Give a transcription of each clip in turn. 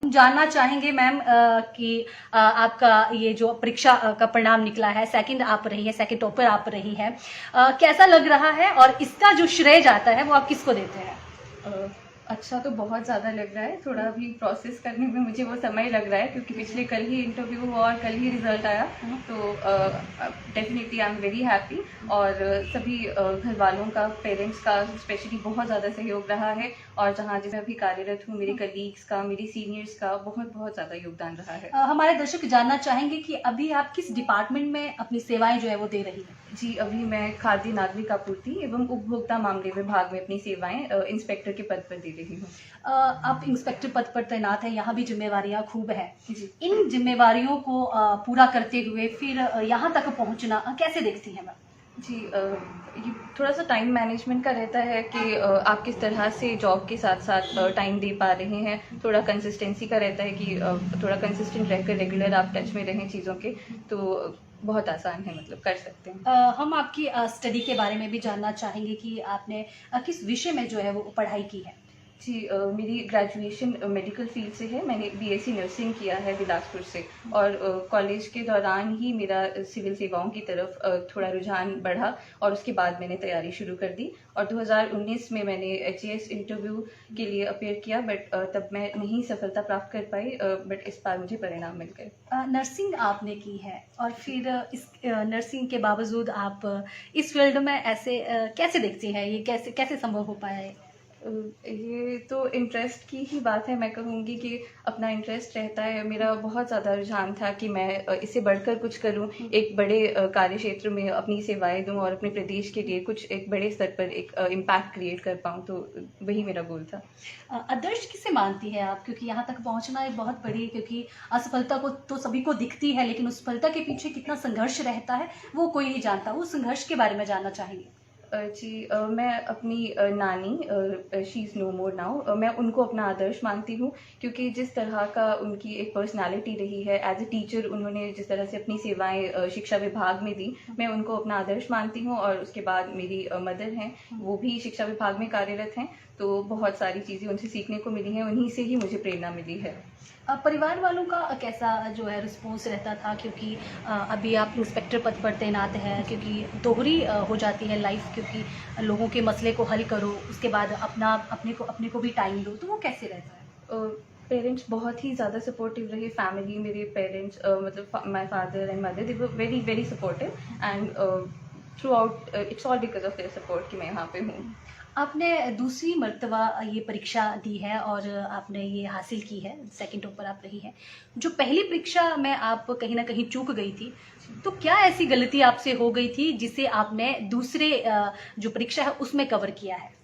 जानना चाहेंगे मैम कि आपका ये जो परीक्षा का परिणाम निकला है, सेकंड आप रही है, सेकंड टॉपर आप रही है, कैसा लग रहा है और इसका जो श्रेय जाता है वो आप किसको देते हैं? अ, अच्छा तो बहुत ज़्यादा लग रहा है, थोड़ा भी प्रोसेस करने में मुझे वो समय लग रहा है क्योंकि पिछले कल ही इंटरव्यू हुआ और कल ही रिजल्ट आया। तो definitely I am very happy. और सभी घर वालों का, पेरेंट्स का स्पेशली बहुत ज़्यादा सहयोग रहा है। और जहाँ जिसमें अभी कार्यरत हूँ, मेरे कलीग्स का, मेरी सीनियर्स का बहुत बहुत ज़्यादा योगदान रहा है। हमारे दर्शक जानना चाहेंगे कि अभी आप किस डिपार्टमेंट में अपनी सेवाएं जो है वो दे रही हैं? जी, अभी मैं खाद्य नागरिक आपूर्ति एवं उपभोक्ता मामले विभाग में अपनी सेवाएं इंस्पेक्टर के पद पर दे रही हूँ। आप इंस्पेक्टर पद पर तैनात हैं, यहाँ भी जिम्मेवारियां खूब है। जी इन जिम्मेवारियों को पूरा करते हुए फिर यहाँ तक पहुँचना कैसे देखती हैं मैम? जी, ये थोड़ा सा टाइम मैनेजमेंट का रहता है कि आप किस तरह से जॉब के साथ साथ टाइम दे पा रहे हैं। थोड़ा कंसिस्टेंसी का रहता है कि थोड़ा कंसिस्टेंट रहकर रेगुलर आप टच में रहें चीज़ों के, तो बहुत आसान है, मतलब कर सकते हैं। हम आपकी स्टडी के बारे में भी जानना चाहेंगे कि आपने किस विषय में जो है वो पढ़ाई की है? जी, मेरी ग्रेजुएशन मेडिकल फील्ड से है। मैंने बीएससी नर्सिंग किया है बिलासपुर से। और कॉलेज के दौरान ही मेरा सिविल सेवाओं की तरफ थोड़ा रुझान बढ़ा और उसके बाद मैंने तैयारी शुरू कर दी। और 2019 में मैंने एचएएस इंटरव्यू के लिए अपेयर किया, बट तब मैं नहीं सफलता प्राप्त कर पाई। बट इस बार मुझे परिणाम मिल गए। नर्सिंग आपने की है और फिर इस नर्सिंग के बावजूद आप इस फील्ड में ऐसे कैसे देखती हैं? ये कैसे कैसे संभव हो पाया है? ये तो इंटरेस्ट की ही बात है। मैं कहूँगी कि अपना इंटरेस्ट रहता है। मेरा बहुत ज़्यादा रुझान था कि मैं इससे बढ़कर कुछ करूँ, एक बड़े कार्य क्षेत्र में अपनी सेवाएं दूँ और अपने प्रदेश के लिए कुछ एक बड़े स्तर पर एक इम्पैक्ट क्रिएट कर पाऊँ, तो वही मेरा गोल था। आदर्श किसे मानती है आप? क्योंकि यहाँ तक पहुँचना एक बहुत बड़ी, क्योंकि असफलता को तो सभी को दिखती है, लेकिन उस सफलता के पीछे कितना संघर्ष रहता है वो कोई नहीं जानता। उस संघर्ष के बारे में जानना चाहेंगे। जी, मैं अपनी नानी, she is no more now, मैं उनको अपना आदर्श मानती हूँ क्योंकि जिस तरह का उनकी एक पर्सनालिटी रही है एज अ टीचर, उन्होंने जिस तरह से अपनी सेवाएं शिक्षा विभाग में दी, मैं उनको अपना आदर्श मानती हूँ। और उसके बाद मेरी मदर हैं, वो भी शिक्षा विभाग में कार्यरत हैं, तो बहुत सारी चीज़ें उनसे सीखने को मिली हैं, उन्हीं से ही मुझे प्रेरणा मिली है। परिवार वालों का कैसा जो है रिस्पॉन्स रहता था? क्योंकि अभी आप इंस्पेक्टर पद पर तैनात हैं, क्योंकि दोहरी हो जाती है लाइफ, क्योंकि लोगों के मसले को हल करो, उसके बाद अपने को भी टाइम दो, तो वो कैसे रहता है? पेरेंट्स बहुत ही ज़्यादा सपोर्टिव रहे। फैमिली, मेरे पेरेंट्स, मतलब my father and mother, they were very very supportive. And through out it's all because of their support कि मैं यहाँ पे हूँ। आपने दूसरी मर्तबा ये परीक्षा दी है और आपने ये हासिल की है, सेकंड टॉपर आप रही हैं। जो पहली परीक्षा में आप कहीं ना कहीं चूक गई थी, तो क्या ऐसी गलती आपसे हो गई थी जिसे आपने दूसरे जो परीक्षा है उसमें कवर किया है?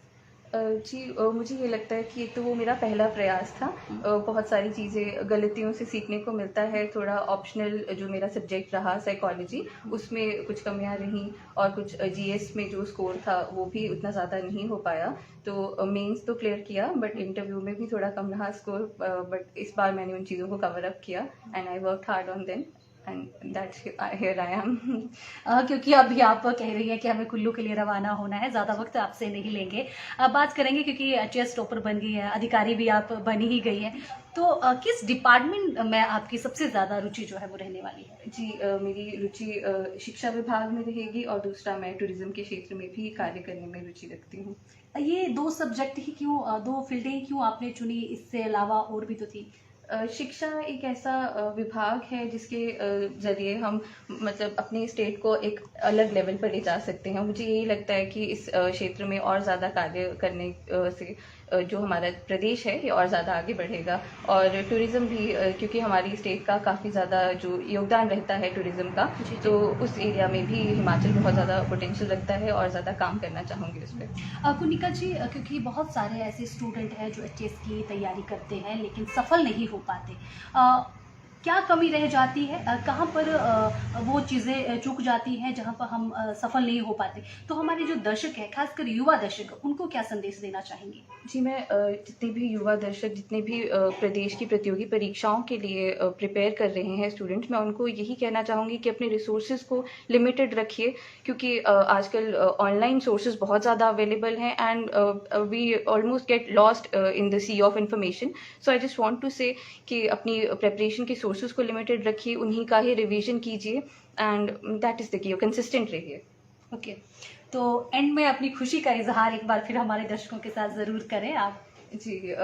जी, मुझे ये लगता है कि एक तो वो मेरा पहला प्रयास था। बहुत सारी चीज़ें, गलतियों से सीखने को मिलता है। थोड़ा ऑप्शनल जो मेरा सब्जेक्ट रहा साइकोलॉजी, उसमें कुछ कमियां रहीं और कुछ जीएस में जो स्कोर था वो भी उतना ज़्यादा नहीं हो पाया। तो मेंस तो क्लियर किया, बट इंटरव्यू में भी थोड़ा कम रहा स्कोर। बट इस बार मैंने उन चीज़ों को कवर अप किया and I work hard on them and that's here I am. क्योंकि अभी आप कह रही हैं कि हमें कुल्लू के लिए रवाना होना है, ज़्यादा वक्त आपसे नहीं लेंगे। बात करेंगे क्योंकि एचएएस टॉपर बन गई है, अधिकारी भी आप बन ही गई हैं, तो किस डिपार्टमेंट में आपकी सबसे ज़्यादा रुचि जो है वो रहने वाली है? जी, मेरी रुचि शिक्षा विभाग में रहेगी और दूसरा मैं टूरिज्म के क्षेत्र में भी कार्य करने में रुचि रखती हूँ। ये दो सब्जेक्ट ही क्यों, दो फील्डें ही क्यों आपने चुनी? इससे अलावा और भी तो थी। शिक्षा एक ऐसा विभाग है जिसके ज़रिए हम मतलब अपने स्टेट को एक अलग लेवल पर ले जा सकते हैं। मुझे यही लगता है कि इस क्षेत्र में और ज़्यादा कार्य करने से जो हमारा प्रदेश है ये और ज़्यादा आगे बढ़ेगा। और टूरिज़्म भी, क्योंकि हमारी स्टेट का काफ़ी ज़्यादा जो योगदान रहता है टूरिज़्म का, तो उस एरिया में भी हिमाचल बहुत ज़्यादा पोटेंशियल रखता है और ज़्यादा काम करना चाहूँगी उस पर। कुनिका जी, क्योंकि बहुत सारे ऐसे स्टूडेंट हैं जो एचएएस की तैयारी करते हैं लेकिन सफल नहीं हो पाते, क्या कमी रह जाती है, कहाँ पर वो चीज़ें चूक जाती हैं जहाँ पर हम सफल नहीं हो पाते? तो हमारे जो दर्शक हैं, खासकर युवा दर्शक, उनको क्या संदेश देना चाहेंगे? जी, मैं जितने भी युवा दर्शक, जितने भी प्रदेश की प्रतियोगी परीक्षाओं के लिए प्रिपेयर कर रहे हैं स्टूडेंट्स, मैं उनको यही कहना चाहूँगी कि अपने रिसोर्सेज़ को लिमिटेड रखिए, क्योंकि आजकल ऑनलाइन सोर्सेज़ बहुत ज़्यादा अवेलेबल हैं and we almost get lost in the sea of information. So I just want to say कि अपनी प्रिपरेशन के सोर्सेज़ को लिमिटेड रखिए, उन्हीं का ही रिवीजन कीजिए and that is the key, consistent रहिए। ओके, तो एंड में अपनी खुशी का इजहार एक बार फिर हमारे दर्शकों के साथ ज़रूर करें आप। जी,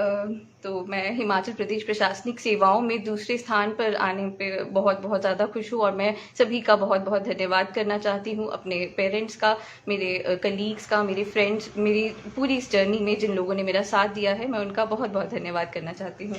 तो मैं हिमाचल प्रदेश प्रशासनिक सेवाओं में दूसरे स्थान पर आने पे बहुत बहुत ज़्यादा खुश हूँ और मैं सभी का बहुत बहुत धन्यवाद करना चाहती हूँ, अपने पेरेंट्स का, मेरे कलीग्स का, मेरे फ्रेंड्स, मेरी पूरी इस जर्नी में जिन लोगों ने मेरा साथ दिया है, मैं उनका बहुत बहुत धन्यवाद करना चाहती हूँ।